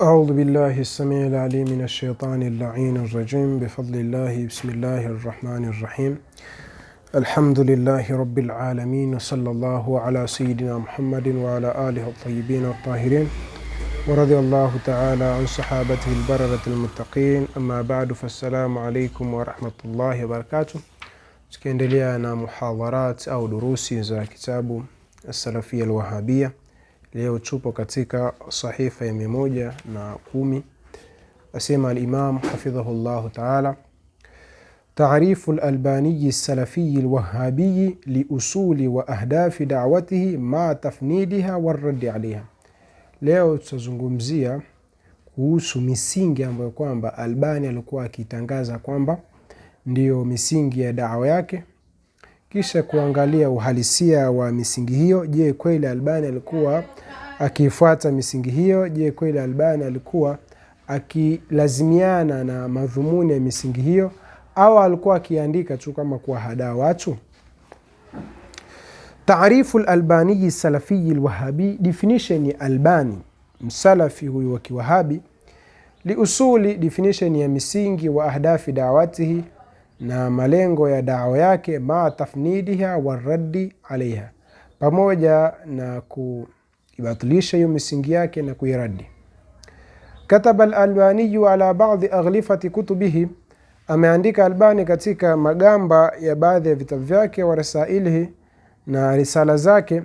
أعوذ بالله السميع العليم من الشيطان اللعين الرجيم بفضل الله بسم الله الرحمن الرحيم الحمد لله رب العالمين وصلى الله على سيدنا محمد وعلى آله الطيبين الطاهرين ورضي الله تعالى عن صحابته البررة المتقين أما بعد فالسلام عليكم ورحمة الله وبركاته. Tukiendelea na muhadharat au durusi za kitabu As-Salafiyya Al-Wahhabiyya. Leo tupo katika sahifa ya 110. Asema al-Imam hafidhahullah ta'ala, ta'rifu al-Albani as-Salafi al-Wahhabi li usuli wa ahdafi da'watihi ma tafnidiha war-radd 'alayha. Leo tutazungumzia kuhusu misingi ambayo kwamba Albani alikuwa akitangaza kwamba ndiyo misingi ya da'wa yake, kisha kuangalia uhalisia wa misingi hiyo. Je, kweli Albani alikuwa akifuata misingi hiyo? Je, kweli Albani alikuwa akilazimiana na madhumuni ya misingi hiyo, au alikuwa akiandika tu kama kuwahadaa watu? Taarifu al-Albani as-Salafi al-Wahhabi, definition ya Albani msalafi huyu wa kiwahabi, liusuli, definition ya misingi, wa ahdafi da'watihi, na malengo ya da'wa yake, ma tafnidiha warraddi alaiha, pamoja na kuibatilisha hiyo misingi yake na kuiradi. Kataba al-Albani ala ba'dhi aghlifati kutubihi, ameandika Albani katika magamba ya baadhi ya vitabu vyake, wa rasailihi, na risala zake,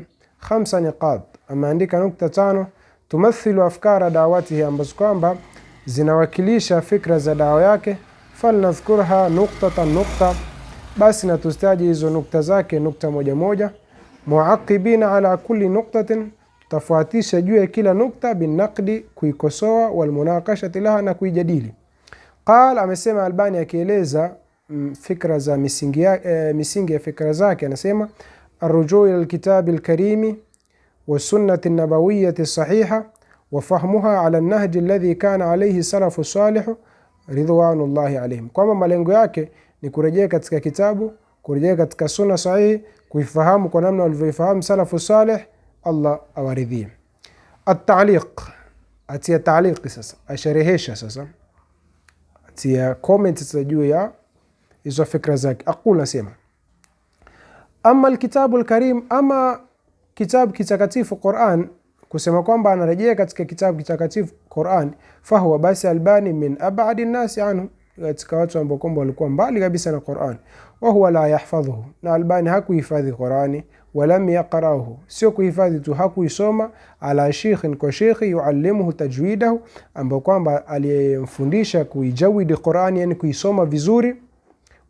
5 niqat, ameandika nukta 5 tumathilu afkara da'watihi, ambazo kwamba zinawakilisha fikra za da'wa yake. Falnadhkurha nuqtatan nukta, basi na tustaji hizo nukta zake nukta moja moja. Muaqibina ala kulli nuktatin, tafuatisha juu ya kila nukta, binaqdi, kuikosoa, walmunaqashati laha, na kuijadili. Qala, amesema Albani akieleza fikra za misingi ya fikra zake, anasema arrujuu ila alkitabi alkarimi wa sunnati nabawiyyati sahiha wa fahmuha ala an-nahji alladhi kana alayhi salafu salihu ridwanullahi alayhim, kwamba malengo yake ni kurejea katika kitabu, kurejea katika sunna sahihi, kuifahamu kwa namna walivyoifahamu salafu salih, Allah awaridhie. At-ta'liq, atia ta'liq sasa, asharehesha sasa, atia comments juu ya hizo fikra zake. Aqul, nasema amma al-kitabu al-karim, ama kitabu kitakatifu Qur'an, kusema kwamba anarejea katika kitabu kitakatifu Qur'an, fahuwa, basi Albani min ab'adi nasi anhu, katika watu ambao kwamba walikuwa mbali kabisa na Qur'an. Wa huwa la yahfadhuhu, na Albani hakuhifadhi Qur'ani, walam yaqra'uhu, sio kuhifadhi tu, hakuisoma, ala sheikhin, kwa sheikhi, yuallimuhu tajwidahu, ambao kwamba aliyemfundisha kuijawidi Qur'ani, yani kuisoma vizuri,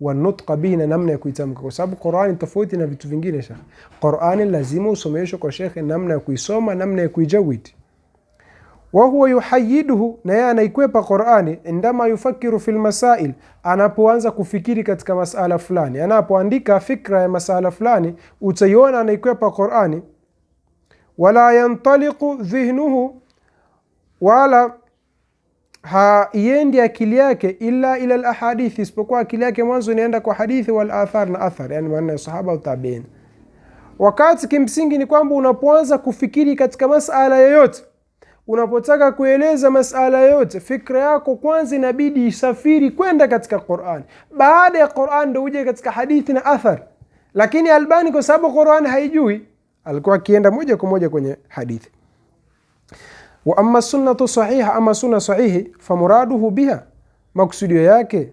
wa nutqa bihi, na namna ya kuitamka, kwa sababu Qur'ani tofauti na vitu vingine. Sheikh, Qur'ani lazima usomeshwe kwa sheikh namna ya kuisoma, namna ya kuijawidi. Wa huwa yuhayiduhu, na yeye anaikwepa Qur'ani, indama yufakiru fil masail, anapoanza kufikiri katika masala fulani, anapoandika fikra ya masala fulani, utaiona anaikwepa Qur'ani. Wala yantaliqu dhihnuhu, wala haiendi akili yake illa ila al-ahadithi, isipokuwa akili yake mwanzo inaenda kwa hadithi, wal athar, na athar, yani maana ya sahaba au tabi'in. Wakati kimsingi ni kwamba unapoanza kufikiri katika masala yoyote, unapotaka kueleza masala yoyote, fikra yako kwanza inabidi isafiri kwenda katika Qur'an, baada ya Qur'an ndio uje katika hadithi na athar. Lakini Albani kwa sababu Qur'an haijui, alikuwa akienda moja kwa moja kwenye hadithi. Wa amma sunnatu sahiha, ama sunna sahihi, famuraduhu biha, maksudio yake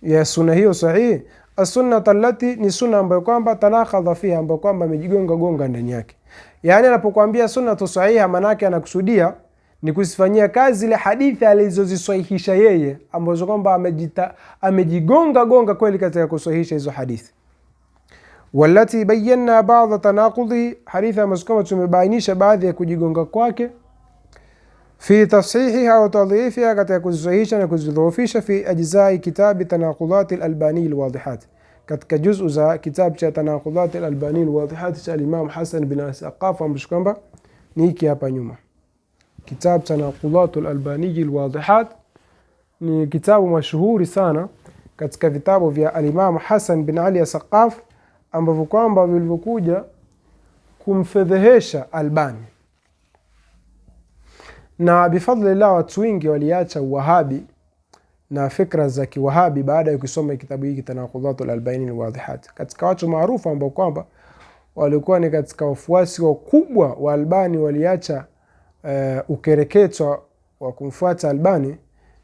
ya sunna hiyo sahihi, as-sunnatu allati, ni sunna ambayo kwamba tanaqadha fiha, ambayo kwamba amejigonga ndani yake. Yani anapokuambia sunnatu sahiha, manake anakusudia ni kusifanyia kazi ile hadithi alizozisahihisha yeye, ambazo kwamba amejigonga kweli katika kusahihisha hizo hadithi. Walati bayyana ba'd tanaqudhi, hadithi ambazo kama tumebainisha baadhi ya kujigonga kwake, fi tashihiha wa tadhifiha, katika kuzisahihisha na kuzidhoofisha, fi ajzai kitabi tanaqudat al-Albani al-wadihat, katika juz'u za kitabu cha tanaqudat al-Albani al-wadihat cha Imam Hasan bin Asqaf, ambacho kwamba ni hiki hapa nyuma. Kitabu tanaqudat al-Albani al-wadihat ni kitabu mashuhuri sana katika vitabu vya al-Imam Hasan bin Ali Asqaf, ambavyo kwamba vilivyokuja kumfedhehesha Albani. Na bifadlillah watu wengi waliacha Wahabi na fikra za Kiwahabi baada ya kusoma kitabu hiki Tanaqudhatul Albaini Alwadhihat. Katika watu maarufu ambao kwamba walikuwa ni katika wafuasi wakubwa wa Albani waliacha ukereketo wa kumfuata Albani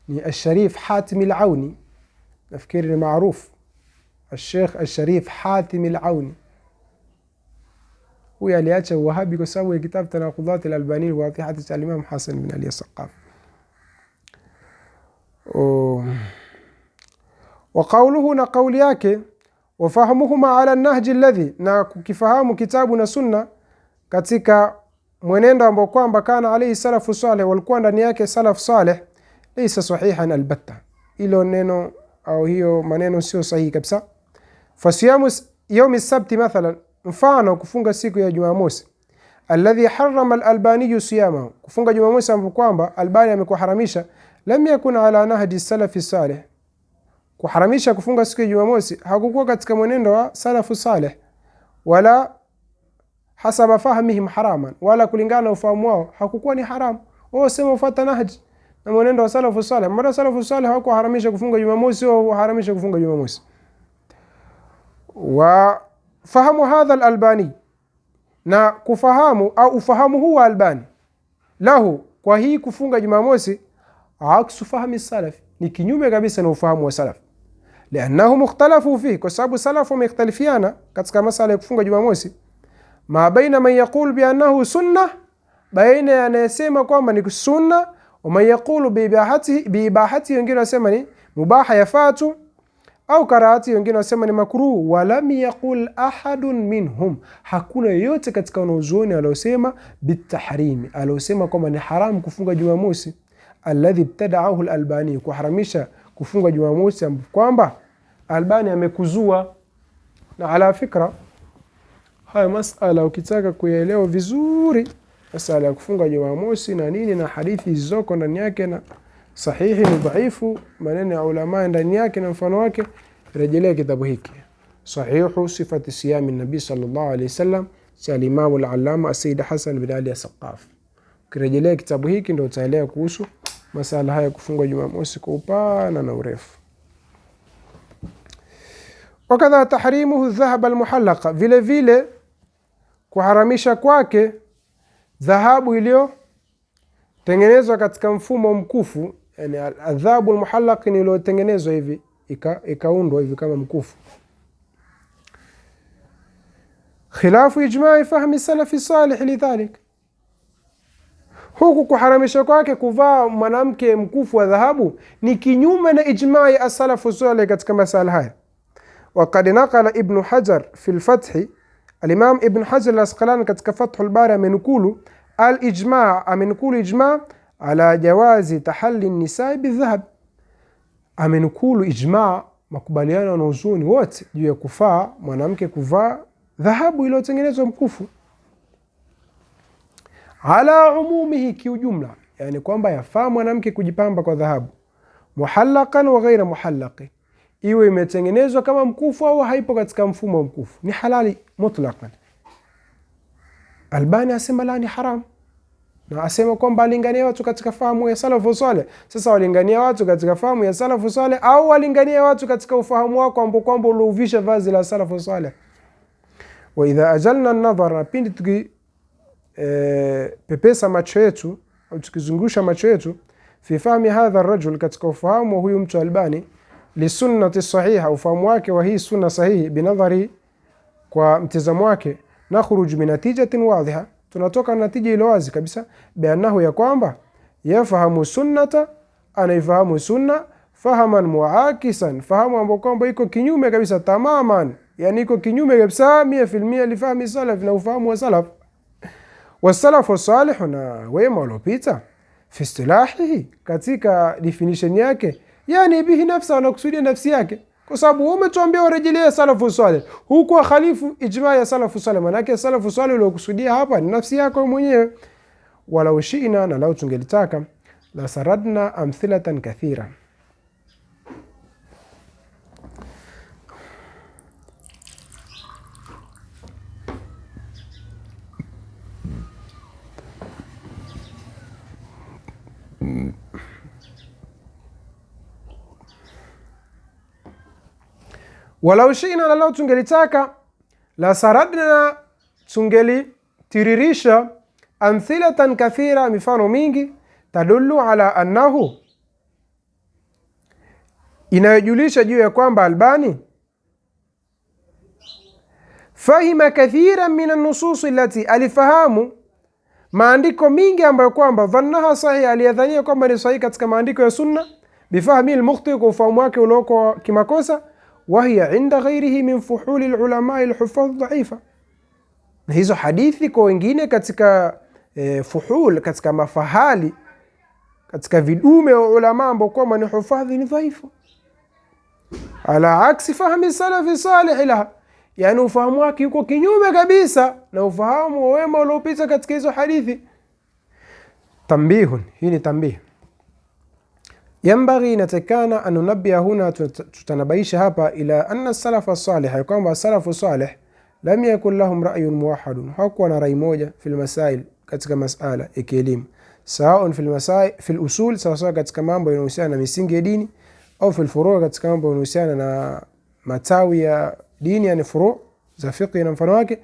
ni Al-Sharif Hatim Al-Auni. Nafikiri ni maarufu Al-Sheikh Al-Sharif Hatim Al-Auni. Huyu aliacha Wahabi kwa sababu ya kitabu Tanaqudhatul Albaini Alwadhihat cha Imam Hasan bin Ali As-Saqaf. وقوله na kauli yake wafahamuhuma ala nahji alladhi, na kukifahamu kitabu na sunna katika mwenendo ambao kwamba kana alayhi salafu salih, walikuwa ndani yake salaf salih, laysa sahihan albatta. Ilo neno au hiyo maneno sio sahihi kabisa. Fasiyamu yawmi sabti mathalan, mfano kufunga siku ya Jumamosi, alladhi harrama al-Albani siyama, kufunga Jumamosi ambapo kwamba Albani amekuharamisha, lam yakun ala nahji salafi salih, kuharamisha kufunga siku ya Jumamosi hakukuwa katika mwenendo wa salafu salih, wala hasaba fahmihim haraman, wala kulingana na ufahamu wao hakukuwa ni haram. Wao sema ufuata nahji na mwenendo wa salafu salih. Mara salafu salih hawakuharamisha kufunga Jumamosi au haramisha kufunga Jumamosi. Wa fahamu hadha al-Albani, na kufahamu au ufahamu huu wa Albani lahu kwa hii kufunga Jumamosi aksu fahmi salaf, ni kinyume kabisa na ufahamu wa salaf. Liannahu mukhtalafu fihi, kwa sababu salafu wamekhtalifiana katika masala ya kufunga Jumamosi. Ma baina man yaqulu bi annahu sunna, baina anayesema kwamba ni sunna, wa man yaqulu bi ibahati, wengine wasema ni mubaha yafatu, au karahati, wengine wasema ni makruh. Wa lam yaqul ahadun minhum, hakuna yote katika wanazuoni aliosema bitahrimi, aliosema kwamba ni haramu kufunga Jumamosi. Alladhi ibtada'ahu al-Albani, kuharamisha kufunga Jumamosi kwamba Albani amekuzua. Na ala fikra haya masala ukitaka kuyaelewa vizuri, masala ya kufunga Jumamosi na nini na hadithi zilizoko ndani yake na sahihi na dhaifu, maneno ya ulama ndani yake na mfano wake, rejelea kitabu hiki Sahihu Sifati Siyami Nabii sallallahu alayhi wasallam cha Imam al-Allama Sayyid Hasan bin Ali As-Saqaf. Ukirejelea kitabu hiki ndio utaelewa kuhusu masala haya kufunga Jumamosi kwa upana na urefu. Wakadha tahrimuhu dhahab almuhallaqa, vile vile kuharamisha kwake dhahabu iliyo tengenezwa katika mfumo mkufu, yani adhabu almuhallaq ni iliyo tengenezwa hivi ikaundwa hivi kama mkufu. Khilafu ijma'i fahmi salafi salih lidhalik, huku kuharamisha kwake kuvaa mwanamke mkufu wa dhahabu ni kinyume na ijma'i as-salafu salih katika masala haya. Waqad naqala Ibn Hajar fi al-Fath, al-Imam Ibn Hajar al-Asqalani katika Fath al-Bari amenukulu al-ijma', amenukulu ijma' ala jawazi tahalli an-nisaa bidhahab, amenukulu ijma', makubaliano na wanazuoni wote juu ya kufaa mwanamke kuvaa dhahabu iliyotengenezwa mkufu, ala umumihi, kiujumla, yani kwamba yafaa mwanamke kujipamba kwa dhahabu, muhallaqan wa ghaira muhallaqi, iwe imetengenezwa kama mkufu au haipo katika mfumo mkufu, ni halali mutlaqan. Albani asema la, ni haram, na asema kwamba alingania watu katika fahamu ya salafu saleh. Sasa walingania watu katika fahamu ya salafu saleh au walingania watu katika ufahamu wako ambao kwamba ulouvisha vazi la salafu saleh? Wa idha ajalna an-nadhara, pindi tuki pepesa macho yetu au tukizungusha macho yetu, fi fahmi hadha ar-rajul, katika ufahamu wa huyu mtu Albani, li sunnati sahiha, ufahamu wake wa hii sunna sahihi, binadhari, kwa mtazamo wake, nakhruj min natijatin wadhiha, tunatoka natija ile wazi kabisa, bianahu, ya kwamba yafahamu sunnata, anaifahamu sunna, fahaman muakisan, fahamu ambao kwamba iko kinyume kabisa tamaman, yani iko kinyume kabisa 100% li fahmi salaf, na ufahamu wa salaf. Wasalafu salih, na wema waliopita, fi istilahihi, katika definition yake, yani bihi nafsa, wanakusudia nafsi yake, kwa sababu umetuambia warejelea salafu salih, huko khalifu ijma ya salafu salih, manake salafu salih uliokusudia hapa ni nafsi yako mwenyewe. Walau shi'na, na lau tungelitaka, la saradna amthilatan kathira. walau shi'na, na lau tungelitaka, la saradna, tungelitiririsha, amthilatan kathira, mifano mingi, tadullu ala annahu, inayojulisha juu ya kwamba Albani fahima kathiran min an-nusus allati, alifahamu maandiko mingi ambayo kwamba dhannaha sahih, aliyadhania kwamba ni sahihi katika maandiko ya sunna, bifahmi al-mukhti, kwa ufahamu wake ulioko kimakosa, wa hiya inda ghairihi min fuhuli al-ulama al-huffaz dha'ifa, na hizo hadithi kwa wengine katika fuhul, katika mafahali, katika vidume wa ulama ambao kwamba ni hufadhi, ni dhaifu, ala aksi fahmi salafi salih laha, yani ufahamu wake yuko kinyume kabisa na ufahamu wa wema uliopita katika hizo hadithi. Tambihun, hii ni tambih. Yambaghi, inatakana, anunabia huna, tutanabaisha hapa, ila anna salafa salih, kwamba salafu salih lam yakun lahum ra'yun muwahhadun, hakuwa na rai moja fil masail, katika masala ya kielimu, sawa fil masail fil usul, sawa katika mambo yanayohusiana na misingi ya dini, au fil furu', katika mambo yanayohusiana na matawi ya dini, yani furu' za fiqh na mfano wake,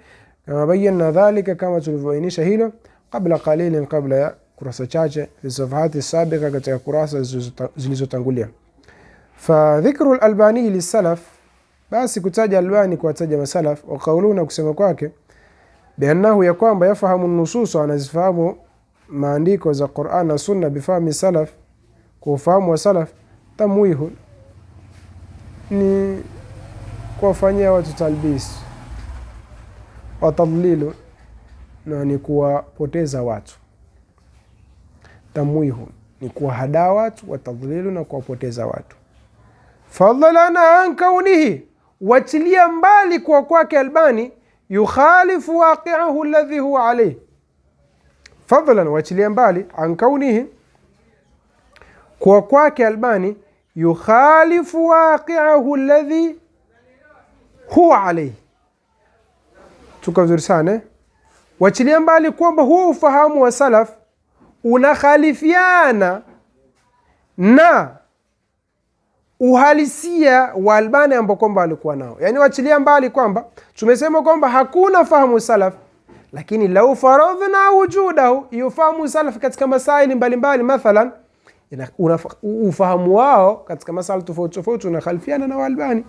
kama bayyana dhalika, kama tulivyoainisha hilo kabla qalilin, kabla ya kurasa chache, fi safahati sabiqa, katika kurasa zilizotangulia. Fa dhikru al-Albani lisalaf, basi kutaja Albani kuwataja masalaf, wa qawluna, kusema kwake, biannahu, ya kwamba yafahamu nusus, anazifahamu maandiko za Qur'an na Sunna, bifahmi salaf, kwa ufahamu wa salaf, tamwihu, ni kuwafanyia watu talbis, wa tadlilu, na ni kuwapoteza watu. Tamwihu ni kuwahadaa watu, wa tadlilu, na kuwapoteza watu. Fadhalana an kaunihi, wachilia mbali kwa kwake Albani yukhalifu waqi'ahu alladhi huwa alayhi. Fadlan, wachilia mbali, an kaunihi, kwa kwake Albani yukhalifu waqi'ahu alladhi huwa alayhi. Tuko vizuri sana. Wachilia mbali kwamba huo ufahamu wa salaf unakhalifiana na uhalisia wa Albani ambao kwamba alikuwa nao. Yani wachilia mbali kwamba tumesema kwamba hakuna fahamu salaf, lakini lau faradhna wujudahu, yufahamu salaf katika masaili mbalimbali, mathalan ufahamu wao katika masaili tofauti tofauti unakhalifiana na Albani.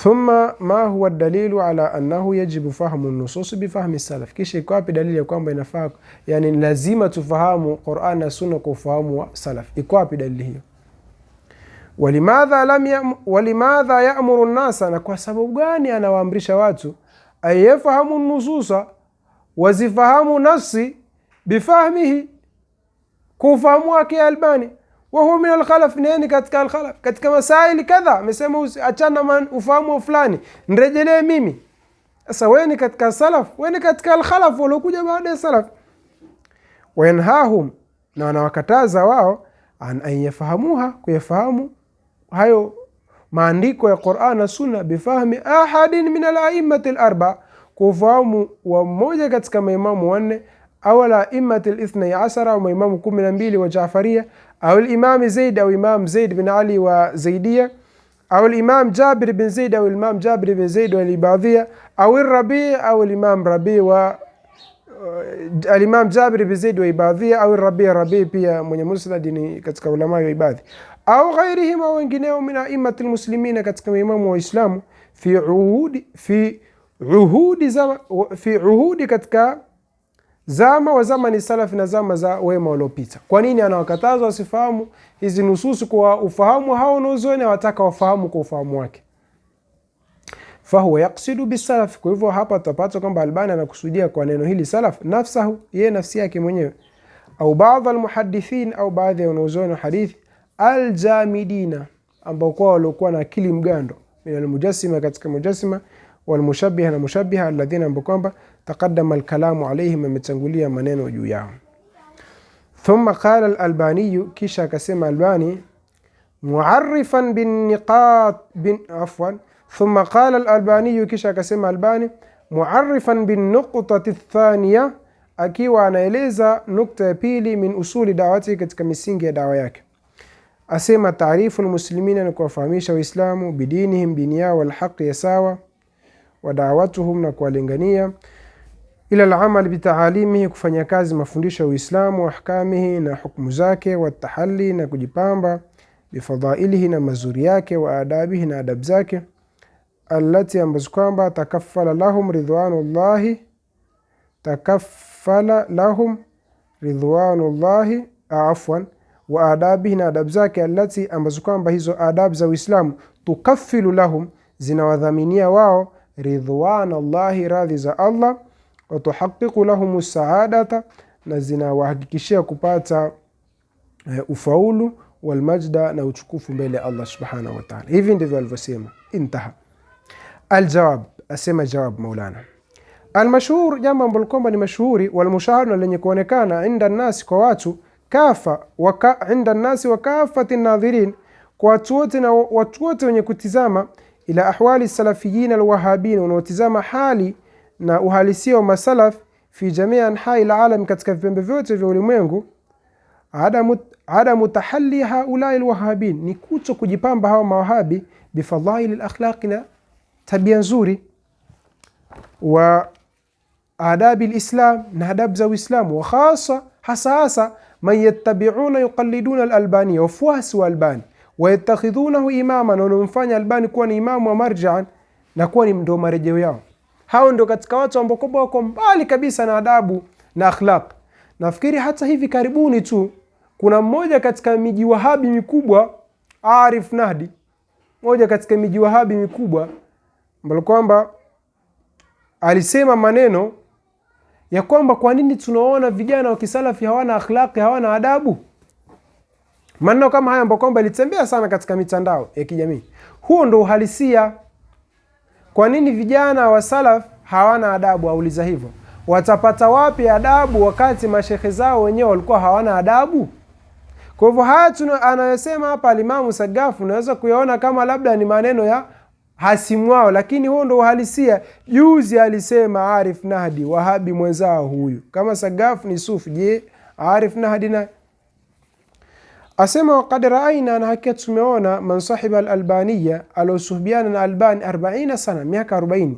Thumma ma huwa dalilu ala annahu yajibu fahmu an-nusus bifahmi salaf, kisha iko wapi dalili ya kwamba inafaa, yani lazima tufahamu Qur'an na Sunna kwa ufahamu wa salaf? Iko wapi dalili hiyo? Walimadha ya'muru an-nasa, na kwa sababu gani anawaamrisha watu ayafahamu an-nususa, wazifahamu nafsi, bifahmihi, kwa ufahamu wake Albani, wa huwa min al-khalaf, nani katika al-khalaf, katika masaili kadha, amesema achana man ufahamu fulani, nirejelee mimi. Sasa wewe ni katika salaf, wewe ni katika al-khalaf waliokuja baada ya salaf. Wayanhahum, na wanawakataza wao, an yafahamuha, kuyafahamu hayo maandiko ya Qur'an na Sunna, bifahmi ahadin min al-a'immati al-arba, kufahamu wa mmoja katika maimamu wanne, au al-a'immati al-12, au maimamu 12 wa Jaafaria, au al-imam Zaid, au imam Zaid bin Ali wa Zaidia, au al-imam Jabir bin Zaid, au al-imam Jabir bin Zaid wa Ibadhia, au al-Rabi', au al-imam Rabi' wa al-imam Jabir bin Zaid wa Ibadhia, au al-Rabi' pia mwenye musnad ni katika ulama wa Ibadhi, au ghairihim, au wengineo min a'immati al-muslimina, katika maimamu wa Uislamu, fi uhudi katika zama wa zamani salafi, na zama za wema waliopita. Kwa nini anawakataza wasifahamu hizi nususu kwa ufahamu hao nozoni, wataka wafahamu kwa ufahamu wake? Fahuwa yaqsidu bisalaf, kwa hivyo hapa tutapata kwamba Albani anakusudia kwa neno hili salaf nafsahu, yeye nafsi yake mwenyewe, au baadhi almuhaddithin, au baadhi ya wanazuoni hadithi, aljamidina, ambao kwa walikuwa na akili mgando, min almujassima, katika mujassima, walmushabbiha, na mushabbiha, alladhina, ambao kwamba taqaddama alkalamu alayhim, ametangulia maneno juu yao. Thumma qala al-Albani, kisha akasema Albani, mu'arrifan bin niqat thumma qala al-Albani, kisha akasema Albani, mu'arrifan bin nuqtati athaniya, akiwa anaeleza nukta ya pili, min usuli da'wati, katika misingi ya dawa yake. Asema taarifu almuslimina, ni kuwafahamisha Waislamu, bidinihim, dini yao, walhaqi, ya sawa, wa da'watuhum, na kuwalingania, ila al-amal bitaalimihi, kufanya kazi mafundisho ya Uislamu, wa ahkamihi, na hukumu zake, wa tahalli, na kujipamba, bifadhailihi, na mazuri yake, wa adabihi, na adab zake, allati, ambazo kwamba takaffala lahum ridwanullahi afwan, wa adabihi, na adab zake, allati, ambazo kwamba hizo adab za Uislamu, tukaffilu lahum, zinawadhaminia wao, ridwanullahi, radhi za Allah, wa tuhaqiqu lahum saadata, na zinawahakikishia kupata ufaulu, walmajda, na utukufu mbele ya Allah subhanahu wa ta'ala. Hivi ndivyo alivyosema. Intaha. Aljawab, asema jawab Maulana, almashhur, jambo ambalo kwamba ni mashuhuri, walmushahar, na lenye kuonekana, inda nasi, kwa watu, inda nasi wa kafati nadhirin, kwa watu wote na watu wote wenye kutizama, ila ahwali salafiyin alwahabin, wanaotizama hali na uhalisia wa masalaf, fi jamii anhai alalam, katika vipembe vyote vya ulimwengu, adamu tahalli haulai alwahabin, ni kuto kujipamba hawa mawahabi, bifadhaili alakhlaqi, na tabia nzuri, wa adabi alislam, na adab za Uislamu, wa khasa, hasa man yattabi'una yuqalliduna alalbani, wafuasi wa Albani, wa yattakhidhunahu imama, na wanamfanya Albani kuwa ni imamu wa marja'an, na kuwa ni ndo marejeo yao. Hao ndo katika watu ambao wako mbali kabisa na adabu na akhlaq. Nafikiri hata hivi karibuni tu kuna mmoja katika miji wahabi mikubwa, Arif Nahdi, mmoja katika miji wahabi mikubwa, ambao kwamba alisema maneno ya kwamba kwa nini tunaona vijana wa kisalafi hawana akhlaqi, hawana adabu. Maneno kama haya ambao kwamba litembea sana katika mitandao ya kijamii. Huo ndo uhalisia. Kwa nini vijana wa salaf hawana adabu? Auliza hivyo. Watapata wapi adabu wakati mashekhe zao wenyewe walikuwa hawana adabu? Kwa hivyo haya anayosema hapa Alimamu Sagafu unaweza kuyaona kama labda ni maneno ya hasimu wao, lakini huo ndo uhalisia. Juzi alisema Arif Nahdi, wahabi mwenzao huyu. Kama Sagafu ni sufi, je, Arif Nahdi na asema waqad ra'ayna, na hakika tumeona, man sahiba al-albaniya, alosuhbiana na Albani 40 sana, miaka 40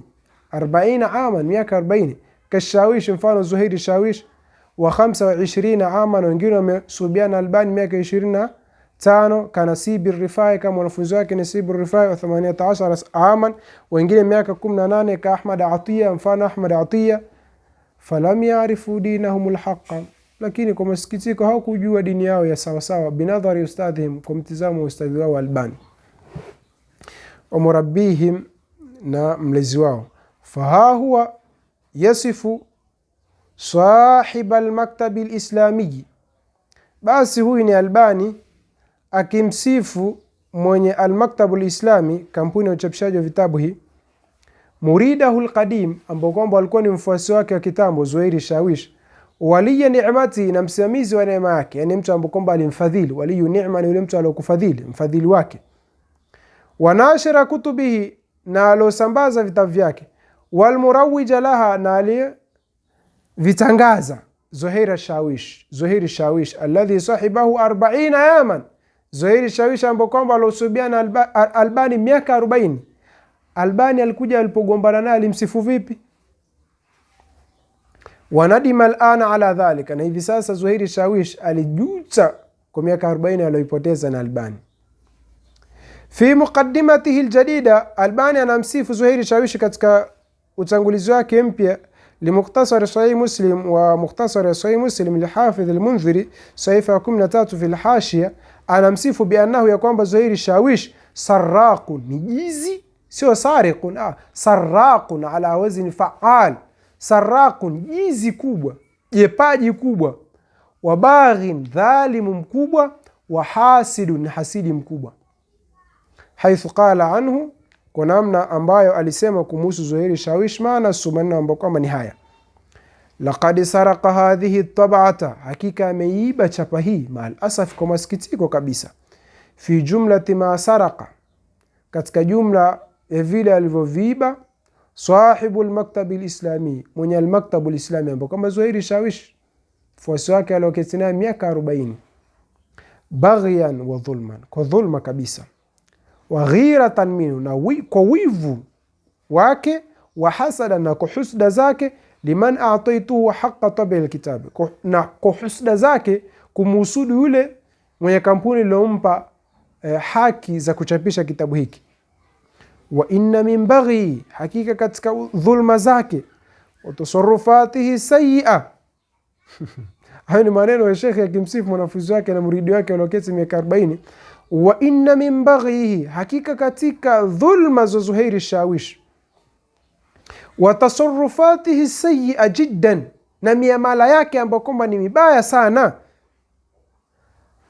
aman, miaka 40, kashawish, mfano Zuhairi Shawish, wa 25 aman, wengine wamesuhbiana Albani miaka 25, kanasibi Rifai, kama wanafunzi wake Nasibu Rifai, wa 18 aman, wengine miaka 18, ka Ahmad Atiya, mfano Ahmad Atiya, falam ya'rifu dinahum al-haqqa, lakini kwa masikitiko hawakujua dini yao ya sawa sawa, binadhari ustadhihim, kwa mtizamo wa ustadhi wao Albani, wa murabbihim, na mlezi wao. Faha huwa yasifu sahib almaktab alislami, basi huyu ni Albani akimsifu mwenye almaktab alislami, kampuni ya uchapishaji wa vitabu hii, muridahu alqadim, ambao kwamba alikuwa ni mfuasi wake wa kitambo, Zuhairi Shawish, waliya ni'mati, na msimamizi wa neema yake, yani mtu ambaye kwamba alimfadhili. Waliyu ni'ma ni yule mtu aliyokufadhili, mfadhili wake. Wanashira kutubihi, na alosambaza vitabu vyake. Walmurawija laha, na alivitangaza. Zuhairi Shawish alladhi sahibahu 40 yaman, Zuhairi Shawish ambaye kwamba alosubiana Albani miaka 40. Albani alikuja, alipogombana naye alimsifu vipi? Wanadima alana ala dhalika, na hivi sasa Zuhairi Shawish alijuta kwa miaka 40 aliyoipoteza na Albani. Fi muqaddimatihi aljadida, Albani anamsifu Zuhairi Shawish katika utangulizi wake mpya, limukhtasar sahih Muslim wa mukhtasar sahih Muslim lihafidh almunziri, saifa 13 fi alhashiya, anamsifu bi annahu, ya kwamba Zuhairi Shawish sarraqun, ni jizi, sio sariqun, sarraqun ala wazni fa'al, sarraqun, jizi kubwa, jepaji kubwa, wa baghin, dhalimu mkubwa, wa hasidun, hasidi mkubwa. Haithu qala anhu, kwa namna ambayo alisema kumhusu Zuhairi Shawish, maana sumanna ambayo kwamba ni haya: laqad saraka hadhihi at-tab'ata, hakika ameiba chapa hii, maal asaf, kwa masikitiko kabisa, fi jumlati ma saraka, katika jumla ya vile alivyoviiba, sahibu al-maktab al-islami, mwenye al-maktab al-islami, ambapo kama Zuhairi Shawish fuasi wake alioketi naye miaka 40. baghyan wa dhulman, kwa dhulma kabisa, wa ghiratan minhu, na kwa wivu wake, wa hasada, na kwa husda zake, liman a'taituhu haqqa tabi alkitabi, na kwa husda zake kumusudu yule mwenye kampuni lilompa haki za kuchapisha kitabu hiki. Wa inna min baghi, hakika katika dhulma zake, wa tasarrufatihi sayyi'a. Hayo ni maneno ya Sheikh akimsifu mwanafunzi wake na muridi wake walioketi miaka 40. Wa inna min baghihi, hakika katika dhulma za Zuhair Shawish, wa tasarrufatihi sayyi'a jiddan, na miamala yake ambayo kwamba ni mibaya sana,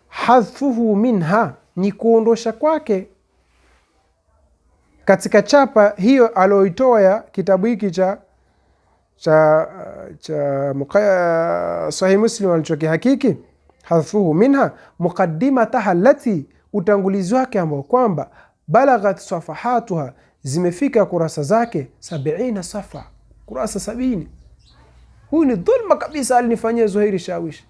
hadhuhu minha, ni kuondosha kwake katika chapa hiyo aloitoa ya kitabu hiki cha Sahih Muslim alichokihakiki. Hadhuhu minha muqaddimataha allati, utangulizi wake ambao kwamba balaghat safahatuha, zimefika kurasa zake 70 safa, kurasa 70. Huyu ni dhulma kabisa alinifanyia Zuhair Shawish.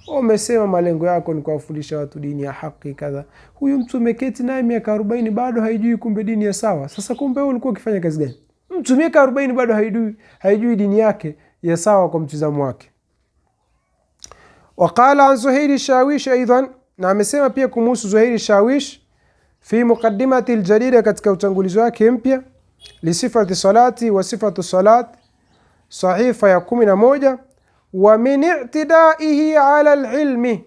Umesema malengo yako ni kuwafundisha watu dini ya haki kadha. Huyu mtu umeketi naye miaka 40 bado haijui kumbe dini ya sawa. Sasa kumbe wewe ulikuwa ukifanya kazi gani? Mtu miaka 40 bado haijui dini yake ya sawa kwa mtizamo wake. Waqala an Zuhair Shawish aidan, na amesema pia kumhusu Zuhair Shawish fi muqaddimati aljadida, katika utangulizi wake mpya, li sifati salati wa sifatu salat, sahifa ya 11, wa min i'tidaihi ala alilmi,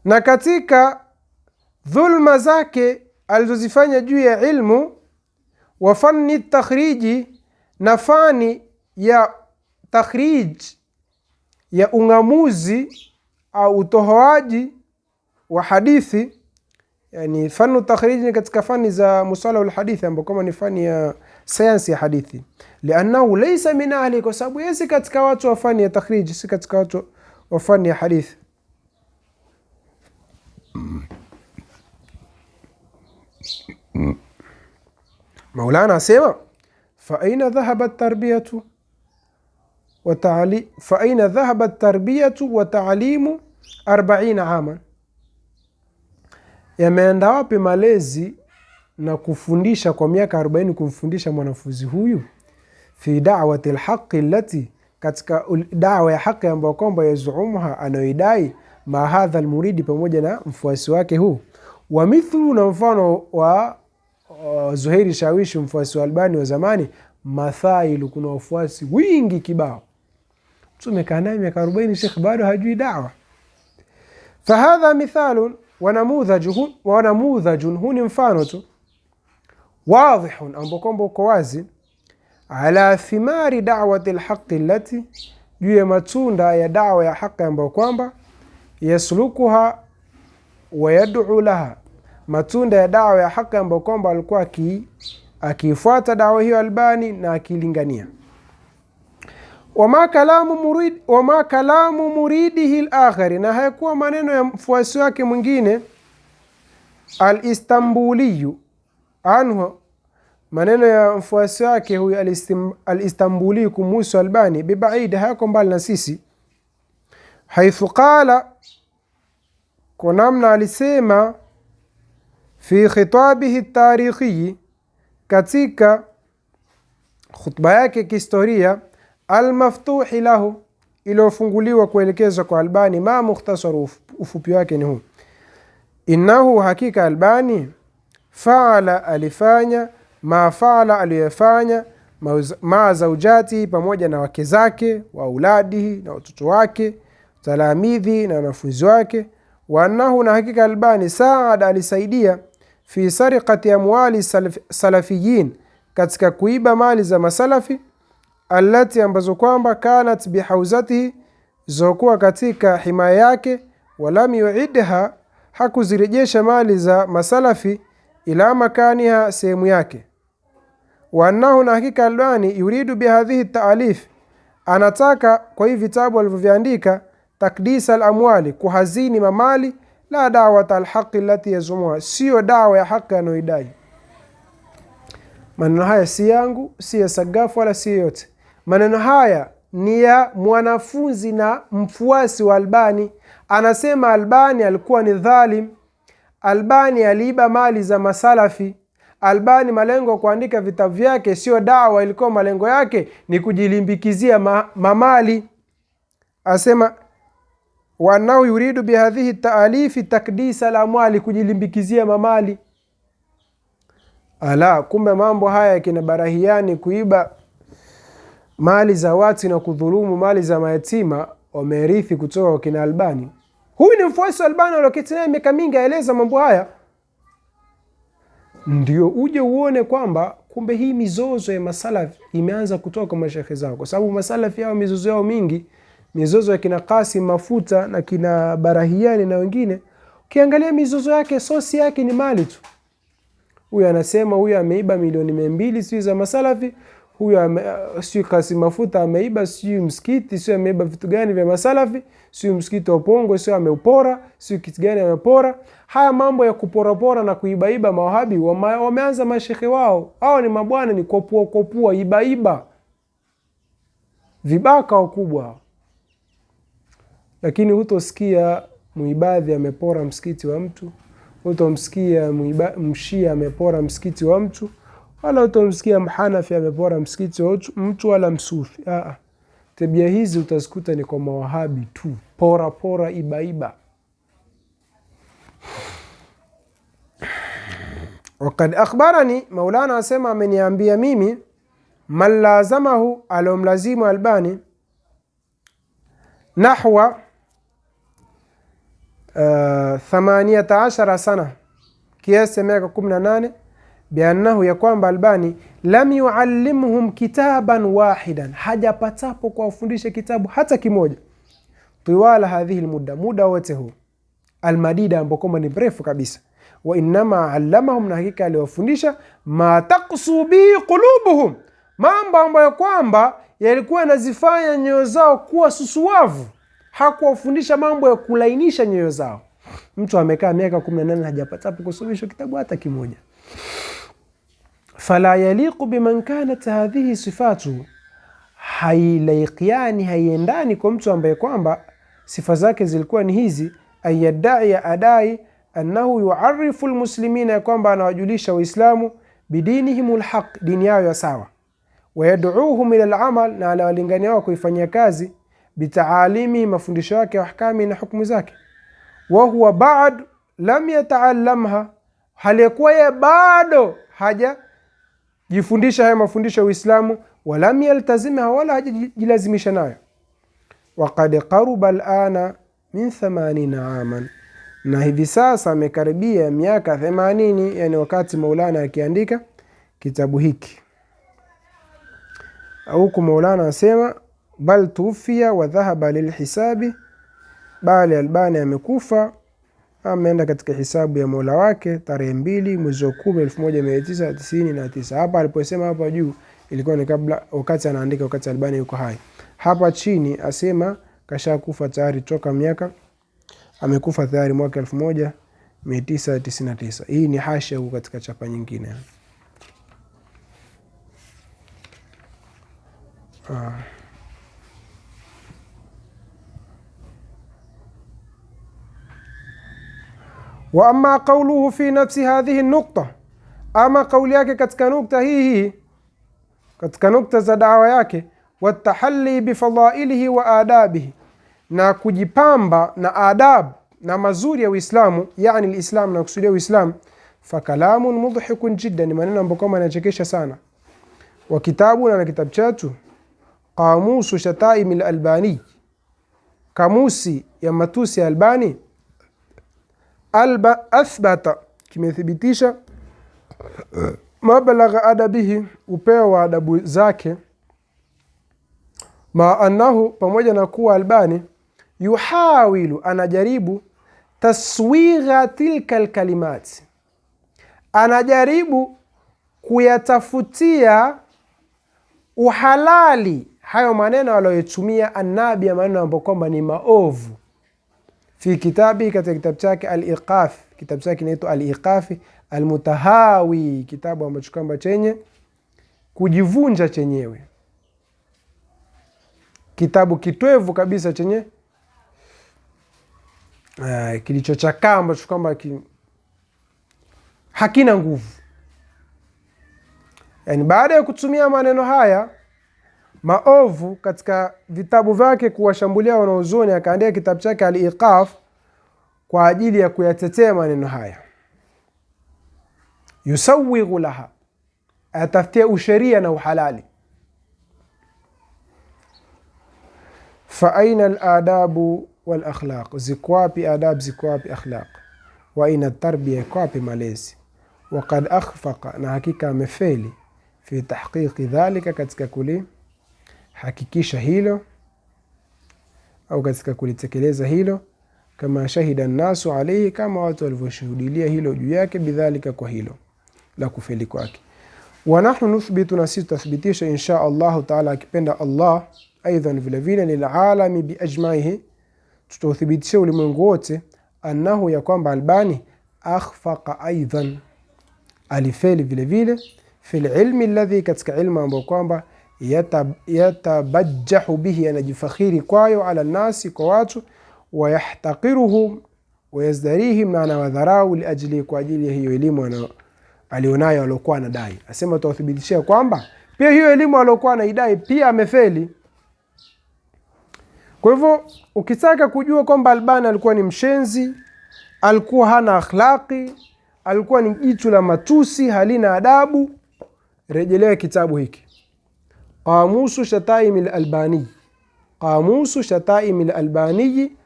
na katika dhulma zake alizozifanya juu ya ilmu, wa fanni takhriji, na fani ya takhrij, ya ungamuzi au utohoaji wa hadithi. Yani fanu takhrij ni katika fani za musala wal hadithi, ambapo kama ni fani ya sayansi ya hadithi. Liannahu laysa min ahli, kwa sababu yeye si katika watu wa fani ya takhrij, si katika watu wa fani ya hadithi. Maulana asema fa aina dhahabat tarbiyatu wa ta'limu 40 aman, yameenda wapi malezi na kufundisha kwa miaka 40 kumfundisha mwanafunzi huyu? Fi da'wati alhaqi allati, katika da'wa ya haki ambayo kwamba yazumuha, anaidai, ma hadha almuridi, pamoja na mfuasi wake huu. Wa mithlu, na mfano wa Zuhair Shawish mfuasi wa Albani wa zamani, mathailu, kuna wafuasi wingi kibao. Tumekaa naye miaka 40 Sheikh bado hajui da'wa. Fahadha mithalun wa namudhajun, huu ni mfano tu, wadhihun, ambao kwamba uko wazi, ala thimari da'wati alhaqi allati, juu ya matunda ya da'wa ya haki ambayo kwamba yaslukuha wa yad'u laha, matunda ya da'wa ya haki ambayo kwamba alikuwa akifuata da'wa hiyo Albani na akilingania. Wama kalamu muridihi al-akhari, na hayakuwa maneno ya mfuasi wake mwingine al-Istanbuliyu anhu, maneno ya mfuasi wake huyu al-Istanbuli kumhusu Albani, bibaid, hayako mbali na sisi. Haithu qala, kwa namna alisema, fi khitabihi tarikhi, katika khutba yake kihistoria, almaftuhi lahu, iliyofunguliwa kuelekezwa kwa Albani, ma mukhtasaru, ufupi wake ni huu: innahu, hakika Albani, faala, alifanya, ma faala, aliyofanya, ma zaujati, pamoja na wake zake, wa auladihi, na watoto wake, talamidhi, na wanafunzi wake, wa annahu, na hakika Albani, saada, alisaidia, fi sariqati amwali salafiyin, katika kuiba mali za masalafi, allati, ambazo kwamba kanat bihauzatihi, zokuwa katika himaya yake, walam yuidha, hakuzirejesha mali za masalafi, ila makaniha, sehemu yake. Wa annahu, na hakika Albani, yuridu bihadhihi taalif, anataka kwa hivi vitabu alivyoviandika, takdisa al-amwali, kuhazini mamali, la da'wata al-haqi allati yazumuha, sio dawa ya haki anayoidai. Maneno haya si yangu, si ya Sagafu, wala si yote. Maneno haya ni ya mwanafunzi na mfuasi wa Albani. Anasema Albani alikuwa ni dhalim, Albani aliiba mali za masalafi, Albani malengo ya kuandika vitabu vyake sio dawa, ilikuwa malengo yake ni kujilimbikizia mamali. Asema wanao yuridu bihadhihi taalifi takdisa al-amwali, kujilimbikizia mamali. Ala, kumbe mambo haya kina Barahiani kuiba mali za watu na kudhulumu mali za mayatima wamerithi kutoka kwa kina Albani. Huyu ni mfuasi wa Albani aliyoketi naye miaka mingi, aeleza mambo haya. Ndio uje uone kwamba kumbe hii mizozo ya masalafi imeanza kutoka kwa mashekhe zao, kwa sababu masalafi yao mizozo yao mingi, mizozo ya kina Qasim Mafuta na kina Barahiani na wengine, ukiangalia mizozo yake sosi yake ni mali tu. Huyu anasema huyu ameiba milioni 200 sio za masalafi, huyu sio Qasim Mafuta ameiba sio msikiti, sio ameiba vitu gani vya masalafi, sio msikiti wa Pongo sio ameupora, sio kitu gani amepora. Haya mambo ya kuporapora na kuibaiba mawahabi wameanza mashekhe wao. Hao ni mabwana, ni kopua ibaiba, vibaka wakubwa. Lakini hutosikia muibadhi amepora msikiti wa mtu, hutomsikia mshia amepora msikiti wa mtu, wala hutomsikia mhanafi amepora msikiti wa mtu, wala msufi. Tabia hizi utazikuta ni kwa mawahabi tu, pora ibaiba. Wakad akhbarani, Maulana asema ameniambia mimi, man lazamahu, alomlazimu Albani, nahwa 18 sana, kiasi miaka 18, biannahu, ya kwamba Albani lam yuallimhum kitaban wahidan, hajapatapo kwa ufundisha kitabu hata kimoja, tiwala hadhihi almudda, muda wote huu, almadida ambako ni mrefu kabisa. Wa innama allamahum, na hakika aliwafundisha, ma taqsu bi qulubuhum, mambo ambayo kwamba yalikuwa yanazifanya nyoyo zao kuwa susuwavu. Hakuwafundisha mambo ya kulainisha nyoyo zao. Mtu amekaa miaka 18 hajapatapo kusomeshwa kitabu hata kimoja. Fala yaliqu biman kanat hadhihi sifatu, hailaiqiani, haiendani kwa mtu ambaye kwamba sifa zake zilikuwa ni hizi, ayadai, adai annahu yuarifu almuslimina, ya kwamba anawajulisha waislamu bidinihim alhaq, dini yao ya sawa, wayaduuhum ila alamal, na alawalingania wao kuifanyia kazi, bitaalimi, mafundisho yake, ahkami, na hukumu zake. Wa huwa ba'd lam yata'allamha, halikuwa yeye bado haja jifundisha haya mafundisho ya Uislamu, walam yaltazimha, wala hajilazimisha nayo. Waqad qaruba alana min 80 aman, na hivi sasa amekaribia miaka 80, yani wakati Maulana akiandika kitabu hiki. Huku Maulana asema bal tufiya wa dhahaba lilhisabi, bali Albani amekufa, ameenda katika hisabu ya Mola wake tarehe 2 mwezi wa 10 1999. Hapa aliposema hapa juu ilikuwa ni kabla, wakati anaandika, wakati Albani yuko hai. Hapa chini asema kashakufa tayari toka miaka, amekufa tayari mwaka 1999. Hii ni hasha huko katika chapa nyingine. Wa amma qawluhu fi nafsi hadhihi nukta, ama kauli yake katika nukta hii, katika nukta za dawa yake, watahalli bifadailihi wa adabihi, na kujipamba na adab na mazuri ya Uislamu, yani alislam, na kusudia Uislamu, fakalamun mudhihikun jiddan, maneno ambayo kama yanachekesha sana. Wa kitabu, na kitabu chetu Qamusu Shataim al-Albani, kamusi ya matusi ya Albani, athbata, kimethibitisha, mabalagha adabihi, upeo wa adabu zake, ma annahu, pamoja na kuwa Albani yuhawilu, anajaribu, taswigha tilka alkalimat, anajaribu kuyatafutia uhalali hayo maneno aliyotumia annabi, maneno ambayo kwamba ni maovu, fi kitabi, katika kitabu chake al-Iqaf, kitabu chake kinaitwa al-Iqaf al-Mutahawi, kitabu ambacho kwamba chenye kujivunja chenyewe. kitabu kitwevu kabisa chenye kilichochakaa ambacho kwamba hakina nguvu. Yani baada ya kutumia maneno haya maovu katika vitabu vyake kuwashambulia wanazuoni, akaandika kitabu chake Al-Iqaf kwa ajili ya kuyatetea maneno haya. Yusawighu laha, atafutia usheria na uhalali. Fa aina al-adabu wal akhlaq, zikwapi adab, zikwapi akhlaq. Wa aina tarbiya, kwapi malezi. Wa qad akhfaqa, na hakika amefeli, fi tahqiqi dhalika, katika kuli hakikisha hilo au katika kulitekeleza hilo. Kama shahida nasu alayhi, kama watu walivyoshuhudia hilo juu yake, bidhalika, kwa hilo la kufeli kwake. Wa nahnu nuthbitu, na sisi tuthibitisha insha Allah taala, akipenda Allah, aidan vile vile, lilalami biajmaihi, tutothibitisha ulimwengu wote, annahu, ya kwamba Albani akhfaqa aidan, alifeli vile vile, fil ilmi alladhi, katika ilmu ambao kwamba yatabajjahu bihi, anajifakhiri kwayo, ala nasi, kwa watu, wayahtaqiruhum wayazdarihim, na anawadharau, liajli, kwa ajili ya hiyo elimu alionayo alokuwa anadai. Asema tutathibitishia kwamba pia hiyo elimu alokuwa anaidai pia amefeli. Kwa hivyo ukitaka kujua kwamba Albani alikuwa ni mshenzi, alikuwa hana akhlaqi, alikuwa ni jitu la matusi, halina adabu, rejelea kitabu hiki Qamusu Shataim al-Albani, Qamusu Shataim al-Albani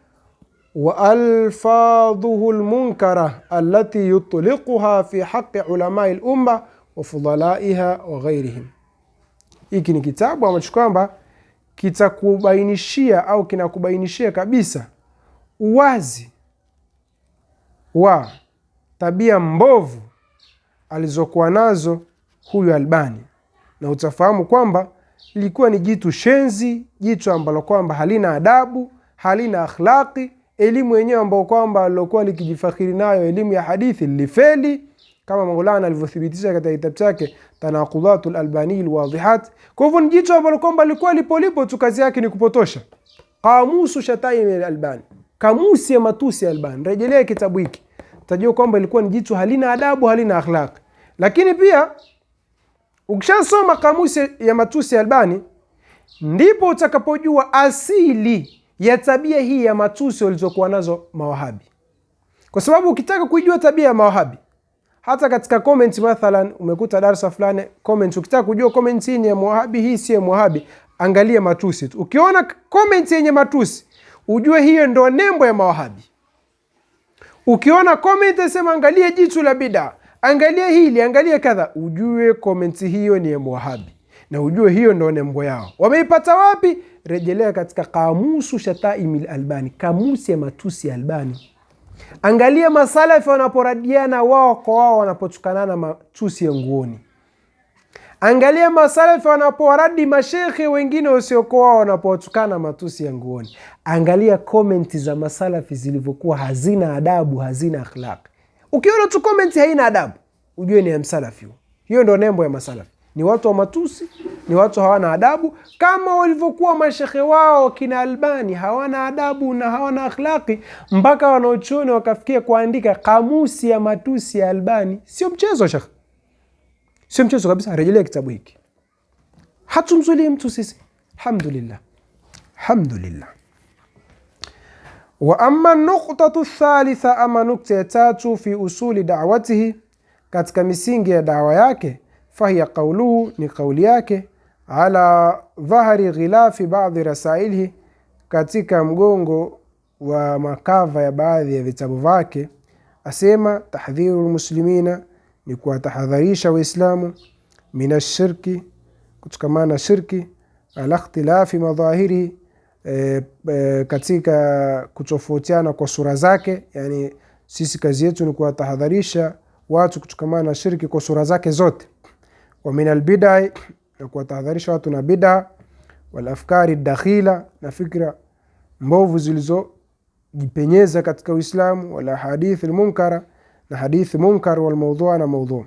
wa alfadhuhu al-munkara allati yutliquha fi haqqi ulamai al-umma wa fudalaiha wa ghairihim. Hiki ni kitabu ambacho kwamba kitakubainishia au kinakubainishia kabisa uwazi wa tabia mbovu alizokuwa nazo huyu Albani, na utafahamu kwamba ilikuwa ni jitu shenzi, jitu ambalo kwamba halina adabu, halina akhlaqi. Elimu yenyewe ambayo kwamba alikuwa likijifakhiri nayo, elimu ya hadithi, lifeli, kama Maulana alivyothibitisha katika kitabu chake Tanaqudatul Albani alwadhihat. Kwa hivyo ni jitu ambalo kwamba alikuwa lipolipo tu, kazi yake ni kupotosha. Qamusu Shataim al-Albani, kamusi ya matusi ya Albani, rejelea kitabu hiki, utajua kwamba ilikuwa ni jitu halina adabu, halina akhlaq. Lakini pia ukishasoma kamusi ya matusi ya Albani, ndipo utakapojua asili ya tabia hii ya matusi walizokuwa nazo mawahabi. Kwa sababu ukitaka kujua tabia ya mawahabi, hata katika comment, mathalan umekuta darasa fulani comment, ukitaka kujua comment hii ni ya mawahabi, hii si ya mawahabi, angalia matusi tu. Ukiona comment yenye matusi, ujue hiyo ndio nembo ya mawahabi. Ukiona comment inasema angalia jitu la bid'a, angalia hili, angalia kadha, ujue comment hiyo ni ya mawahabi, na ujue hiyo ndio nembo yao. Wameipata wapi? Rejelea katika Qamusu Shataim al-Albani, kamusi ya matusi ya Albani. Angalia masalafi wanaporadiana wao kwa wao, wanapotukanana matusi ya nguoni. Angalia masalafi wanaporadi mashekhe wengine wasiokuwa wao, wanapotukana matusi ya nguoni. Angalia komenti za masalafi zilivyokuwa hazina adabu, hazina akhlaq. Ukiona tu komenti haina adabu, ujue ni ya msalafi. Hiyo ndio nembo ya masalafi. Ni watu wa matusi, ni watu hawana adabu, kama walivyokuwa mashekhe wao kina Albani, hawana adabu na hawana akhlaqi, mpaka wanaochuoni wakafikia kuandika kamusi ya matusi ya Albani. Sio mchezo shekhe, sio mchezo kabisa. Rejelea kitabu hiki, hatumzuli mtu sisi. Alhamdulillah, alhamdulillah. Wa amma nuqtatu thalitha, ama nukta ya tatu, fi usuli da'watihi, katika misingi ya dawa yake, fahiya qawluhu, ni kauli yake, ala dhahari ghilafi baadhi rasailihi, katika mgongo wa makava ya baadhi ya vitabu vyake, asema tahdhiru muslimina, ni kuwatahadharisha Waislamu, minashirki, kutokamana shirki, ala ikhtilafi madhahiri, katika kutofautiana kwa sura zake. Yani sisi kazi yetu ni kuwatahadharisha watu kutokamana na shirki kwa sura zake zote. Wa min albid'a, na kuwatahadharisha watu na bid'a, wal afkari dakhila, na fikra mbovu zilizojipenyeza katika Uislamu, wala hadithi munkara, na hadithi munkar, wal mawdhu'a, na mawdhu'.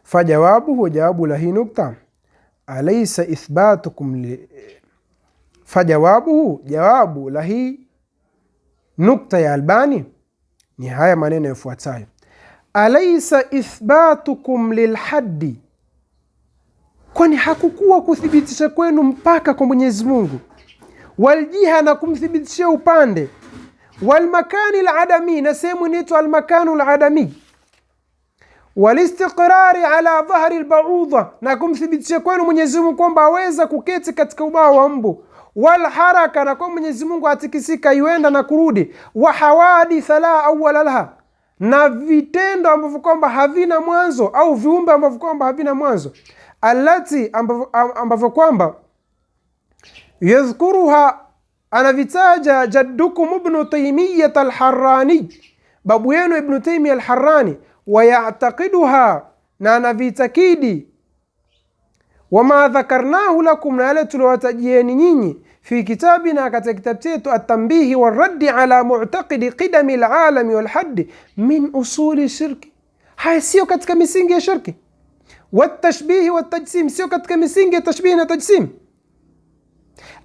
Fajawabu, jawabu la hii nukta, alaysa ithbatukum Fajawabuhu, jawabu la hii nukta ya Albani ni haya maneno yafuatayo: alaysa ithbatukum lilhaddi, kwani hakukuwa kuthibitisha kwenu mpaka kwa Mwenyezi Mungu, waljiha, na kumthibitishia upande, walmakani aladami, na sehemu inaitwa almakanu aladami, walistiqrari ala dhahri albaudha, na kumthibitishia kwenu Mwenyezi Mungu kwamba aweza kuketi katika ubao wa mbu, walharaka, na kwa Mwenyezi Mungu atikisika yuenda na kurudi, wa hawaditha la awwala laha, na vitendo ambavyo kwamba havina mwanzo, au viumbe ambavyo kwamba havina mwanzo, allati, ambavyo kwamba yadhkuruha, anavitaja jaddukum ibn Taymiyyah al-Harrani, babu yenu Ibn Taymiyyah al-Harrani, wayataqiduha, na anavitakidi, wama dhakarnahu lakum, na yale tuliwatajieni nyinyi, fi kitabina, katika kitabu chetu, at-tanbihi warraddi ala mu'taqidi qidami al-alami walhaddi min usuli shirki. Haya sio katika misingi ya shirki. Watashbihi watajsim, sio katika misingi ya tashbihi na tajsim.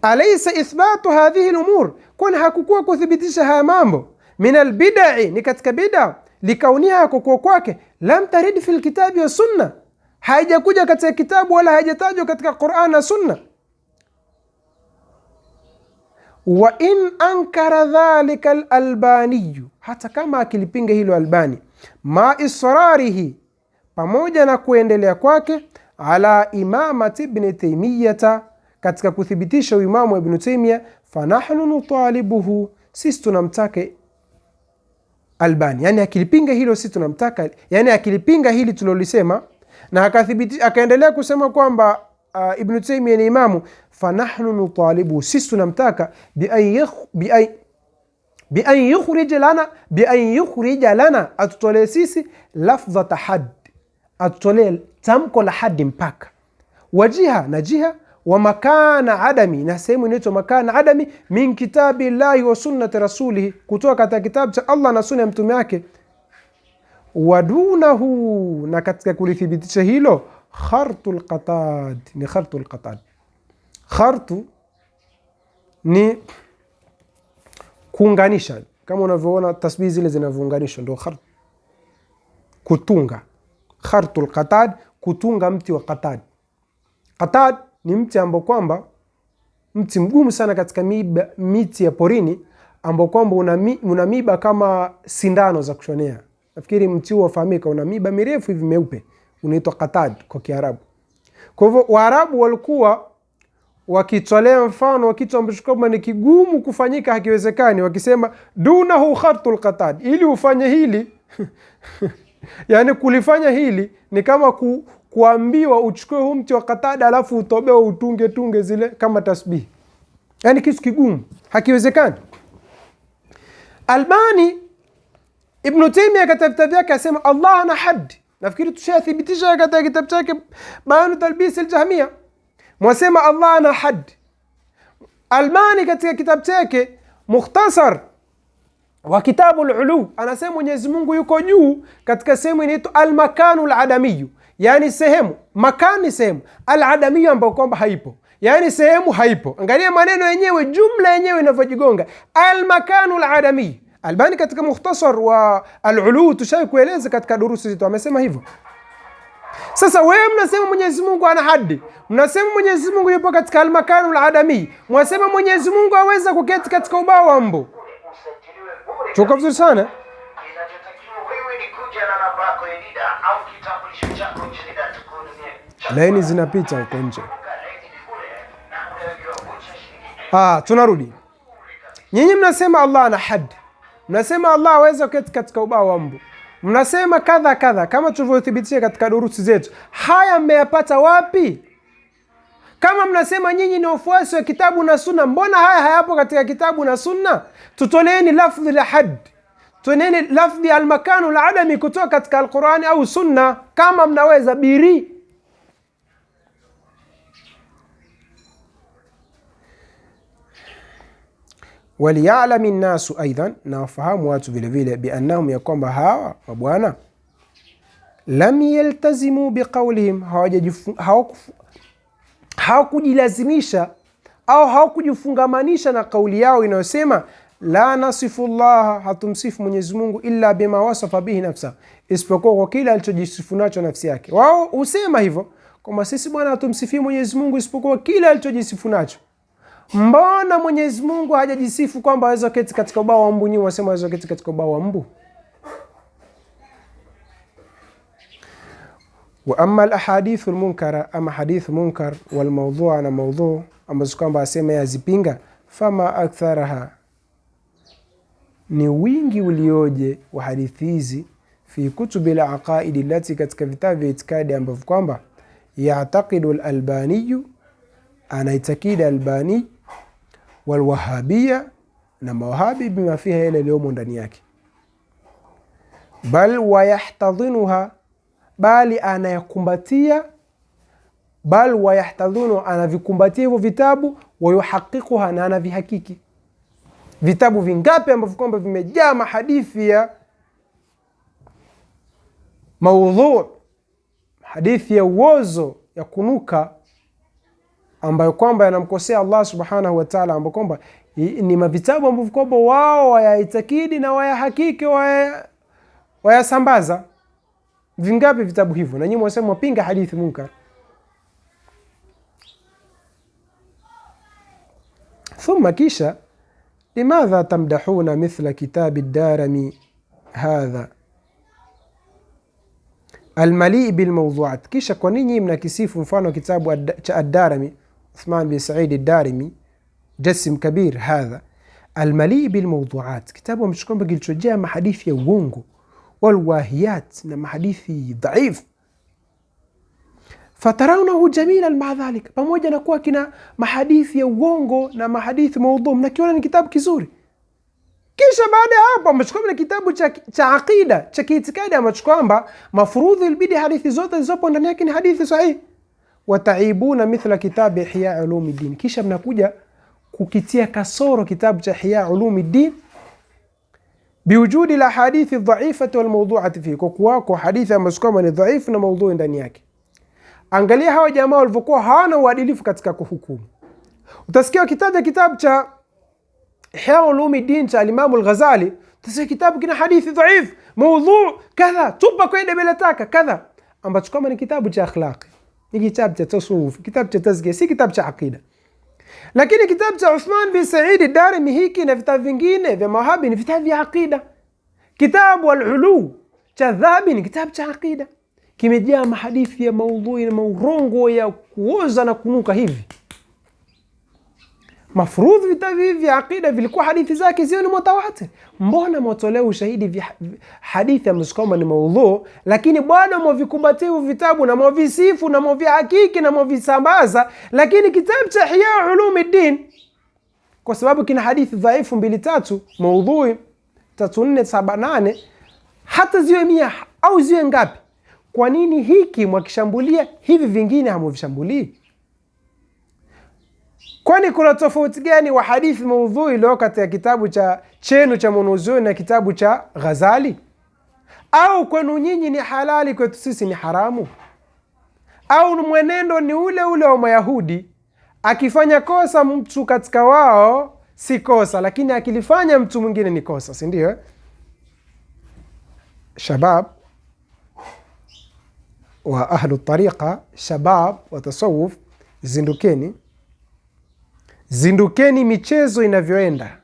Alaysa ithbatu hadhihi al-umur, kwani hakukuwa kuthibitisha haya mambo, min al-bid'i, ni katika bid'a, likauniha, kukua kwake, lam tarid fi al-kitabi wa sunna, haijakuja katika kitabu wala haijatajwa katika Qur'an na sunna. Wa in ankara dhalika al-Albani, hata kama akilipinga hilo Albani, ma israrihi, pamoja na kuendelea kwake, ala imamati Ibn Taymiyyah, katika kuthibitisha uimamu wa Ibn Taymiyyah, fanahnu nutalibuhu, sisi tunamtaka Albani. Yani akilipinga hilo sisi tunamtaka, yani akilipinga hili tulolisema na akaendelea kusema kwamba Ibn Taymiyyah ni imamu, fanahnu nutalibuhu, sisi tunamtaka bi an yukhrija lana, atutolee sisi lafdhata hadd, atutolee tamko la haddi mpaka, wajiha, na jiha, wa makana adami, na sehemu inaitwa makana adami, min kitabi llahi wa sunnati rasulihi, kutoka katika kitabu cha Allah na sunna ya mtume wake, wadunahu, na katika kulithibitisha hilo, khartul qatad, ni khartul qatad. Khartu ni kuunganisha, kama unavyoona tasbihi zile zinavyounganishwa, ndio khart, kutunga. Khartul qatad, kutunga mti wa qatad. Qatad ni mti ambao kwamba, mti mgumu sana katika miti ya porini, ambao kwamba una miba kama sindano za kushonea. Nafikiri mti huo wafahamika, una miba mirefu hivi meupe, unaitwa qatad kwa Kiarabu. Kwa hivyo Waarabu walikuwa wakitolea mfano wa kitu ambacho kama ni kigumu kufanyika, hakiwezekani, wakisema dunahu khartul qatad, ili ufanye hili yani kulifanya hili ni kama kuambiwa uchukue huu mti wa qatad alafu utobewe utunge zile kama tasbih, yani kitu kigumu, hakiwezekani. Albani Ibn Taymiyyah katika vitabu vyake asema Allah ana hadd. Nafikiri tushathibitisha katika kitabu chake Bayanu Talbis al-Jahmiyah, mwasema Allah ana hadd. Albani katika kitabu chake Mukhtasar wa Kitabu al-Ulu anasema Mwenyezi Mungu yuko juu katika sehemu inaitwa al-makanu al-adami, yani sehemu, makani sehemu, al-adami ambayo kwamba haipo, yani sehemu haipo. Angalia maneno yenyewe, jumla yenyewe inavyojigonga, al-makanu al-adami. Albani katika Mukhtasar wa al-Ulu tushai kueleza katika durusi zetu amesema hivyo. Sasa wewe mnasema Mwenyezi Mungu ana haddi, mnasema Mwenyezi Mungu yupo katika al-makanu al-adami, mwasema Mwenyezi Mungu aweza kuketi katika ubao wa mbu. Tuko vizuri sana. Inachotakiwa wewe ni kuja na namba yako ya NIDA au kitambulisho chako cha NIDA tukuhudumie. Laini zinapita huko nje. Tunarudi. Nyinyi mnasema Allah ana haddi, mnasema Allah aweza kuketi katika ubao wa mbu, mnasema kadha kadha, kama tulivyothibitisha katika durusi zetu. Haya mmeyapata wapi? Kama mnasema nyinyi ni wafuasi wa kitabu na sunna, mbona haya hayapo katika kitabu na sunna? Tutoleeni lafdhi la hadd, tutoleeni lafdhi al-makanu al-adami kutoka katika al-Qur'ani au sunna kama mnaweza biri. Waliya'lam an-nasu aidan, na wafahamu watu vile vile, biannahum, ya kwamba hawa mabwana lam yaltazimu biqawlihim, hawakujilazimisha au hawakujifungamanisha na kauli yao inayosema la nasifu llaha, hatumsifu Mwenyezi Mungu illa bima wasafa bihi nafsa, isipokuwa kwa kile alichojisifu nacho nafsi yake. Wao husema hivyo kwamba sisi bwana hatumsifii Mwenyezi Mungu isipokuwa kile alichojisifu nacho. Mbona Mwenyezi Mungu hajajisifu kwamba aweza keti katika ubao wa mbu, nyinyi wasema aweza keti katika ubao wa mbu? Wa amma al-ahadithu al-munkara, ama hadithu munkar wal mawdhu'a na mawdhu' ambazo kwamba asema yazipinga, fama aktharaha, ni wingi ulioje wa hadithi hizi, fi kutubi al-aqaid allati, katika vitabu vya itikadi ambavyo kwamba ya'taqidu al-albani, anaitakida albani, wal wahabiyya, na mawahabi, bima fiha, ile iliyomo ndani yake, bal wayahtadhinuha, bali anayakumbatia, bal wayahtadhinu, anavikumbatia hivyo vitabu, wayuhaqiquha, na anavihakiki. Vitabu vingapi ambavyo kwamba vimejaa mahadithi ya maudhu', hadithi ya uozo, ya kunuka, ambayo kwamba yanamkosea Allah subhanahu wa ta'ala, ambayo kwamba ni mavitabu ambavyo kwamba wao wayaitakidi na wayahakiki, wayasambaza. Vingapi vitabu hivyo? Na nyinyi mwasema wapinga hadithi munkar. Thumma, kisha, limadha tamdahuna mithla kitabi ad-Darimi hadha al-mali' bil mawdhu'at, kisha kwa nini mnakisifu mfano kitabu cha ad-Darimi, Uthman bin Said ad-Darimi, jasim kabir hadha al-mali' bil mawdhu'at, kitabu ambacho kilichojaa mahadithi ya uongo, walwahiyat, na mahadithi dhaif. Fatarawnahu jamilan ma'a dhalika, pamoja na kuwa kina mahadithi ya uongo na mahadithi maudhu', mnakiona ni kitabu kizuri. Kisha baada ya hapo amechukua na kitabu cha aqida, cha kiitikadi, ambacho kwamba mafurudhi ilbidi hadithi zote zilizopo ndani yake ni hadithi sahihi. Wataibuna mithla kitabi Ihya Ulumuddin, kisha mnakuja kukitia kasoro kitabu cha Ihya Ulumuddin, biwujudi la hadithi dhaifati wal mawdhu'ati fi, kwa kuwako hadithi ambazo kwamba ni dhaifu na maudhui ndani yake. Angalia hawa jamaa walivyokuwa hawana uadilifu katika kuhukumu. Utasikia kitaja kitabu cha Ihya Ulumuddin cha Imam al-Ghazali, utasikia kitabu kina hadithi dhaif, maudhu' kadha, tupa kwa debele taka kadha, ambacho kama ni kitabu cha akhlaqi, ni kitabu cha tasawuf, kitabu cha tazkiya, si kitabu cha aqida. Lakini kitabu cha Uthman bin Said ad-Darimi hiki na vitabu vingine vya mawahabi ni vitabu vya aqida. Kitabu al-Ulu cha Dhahabi ni kitabu cha aqida, kimejaa mahadithi ya maudhui na maurongo ya kuoza na kunuka hivi. Mafurudhi vitabu hivi vya aqida vilikuwa hadithi zake zio ni mutawatir. Mbona mwatolea ushahidi vya hadithi ambazo kwamba ni maudhu, lakini bwana mwavikumbatia vitabu na mwavisifu na mwavihakiki na mwavisambaza, lakini kitabu cha Ihya Ulumuddin kwa sababu kina hadithi dhaifu 2-3, maudhui 3-4-7-8, hata ziwe 100 au ziwe ngapi, kwa nini hiki mwakishambulia hivi vingine hamuvishambulii? Kwani kuna tofauti gani wa hadithi maudhui leo katika kitabu chenu cha Munuzuni na kitabu cha Ghazali? Au kwenu nyinyi ni halali, kwetu sisi ni haramu? Au mwenendo ni ule ule wa Mayahudi, akifanya kosa mtu katika wao si kosa, lakini akilifanya mtu mwingine ni kosa, si ndio? Shabab wa ahlu tariqa, shabab wa tasawuf, zindukeni michezo inavyoenda.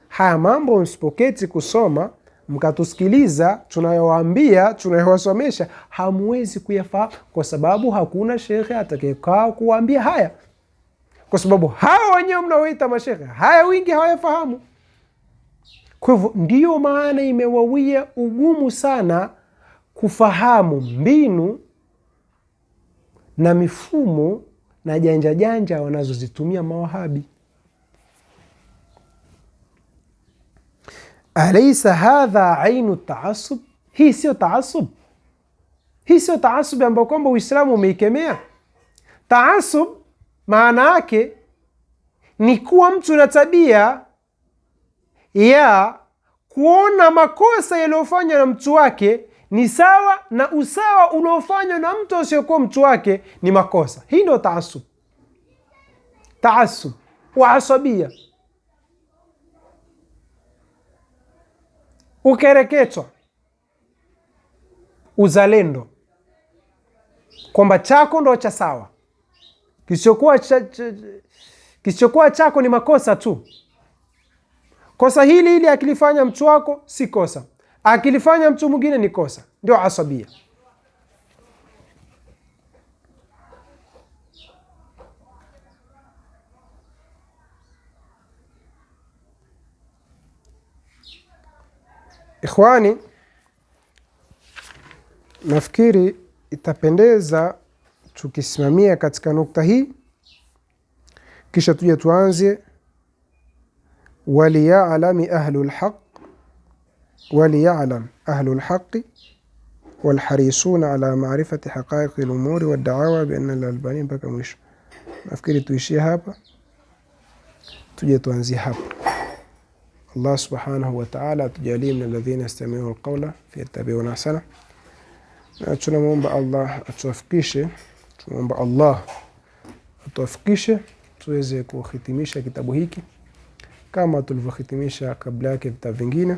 Haya mambo msipoketi kusoma mkatusikiliza tunayowaambia, tunayowasomesha, hamwezi kuyafahamu, kwa sababu hakuna shekhe atakayekaa kuwaambia haya, kwa sababu hao wenyewe mnaoita mashekhe haya wingi hawayafahamu. Kwa hivyo ndiyo maana imewawia ugumu sana kufahamu mbinu na mifumo na janja janja wanazozitumia mawahabi. Alaysa hadha ainu taasub? Hii sio taasub. Hii sio taasub ambayo kwamba Uislamu umeikemea. Taasub maana yake ni kuwa mtu na tabia ya kuona makosa yaliyofanywa na mtu wake ni sawa na usawa uliofanywa na mtu asiyokuwa mtu wake ni makosa. Hii ndio taasub. taasub wa asabia, ukereketwa, uzalendo, kwamba chako ndo cha sawa, kisichokuwa chako ni makosa tu. Kosa hili akilifanya mtu wako si kosa, akilifanya mtu mwingine ni kosa. Ndio asabia. Ikhwani, nafikiri itapendeza tukisimamia katika nukta hii, kisha tuje tuanze وليعلم أهل الحق والحريصون على معرفة حقائق الأمور والدعاوى بأن الألباني mpaka mwisho. Nafikiri tuishie hapa, tuje tuanzie hapa. Allah subhanahu wa ta'ala atujalie min alladhina yastami'una alqawla fayattabi'una ahsana. Na tunamuomba Allah atuwafikishe tuweze kuhitimisha kitabu hiki kama tulivyohitimisha kabla yake vitabu vingine,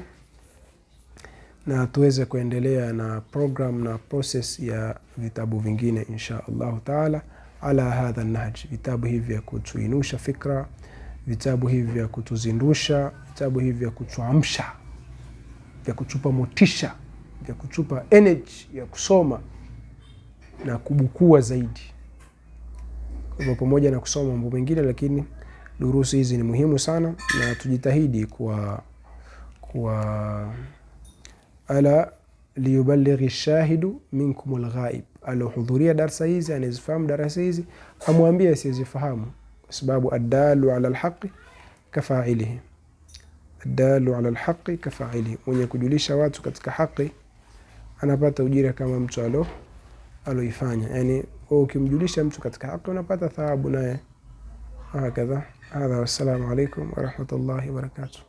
na tuweze kuendelea na program na process ya vitabu vingine insha Allah taala ala hadha nahj. Vitabu hivi vya kutuinusha fikra, vitabu hivi vya kutuzindusha, vitabu hivi vya kutuamsha, vya kutupa motisha, vya kutupa energy ya kusoma na kubukua zaidi. Kwa pamoja na kusoma mambo mengine, lakini durusi hizi ni muhimu sana, na tujitahidi kwa ala liyuballighi shahidu minkum alghaib. Alohudhuria darasa hizi, anazifahamu darasa hizi, amwambie asizifahamu, kwa sababu addalu ala alhaqi kafa'ilihi. Addalu ala alhaqi kafa'ilihi, mwenye kujulisha watu katika haki anapata ujira kama mtu aloifanya. Yani ukimjulisha mtu katika haki unapata thawabu naye. Hakadha. Hadha, wassalamu alaikum warahmatullahi wabarakatuh.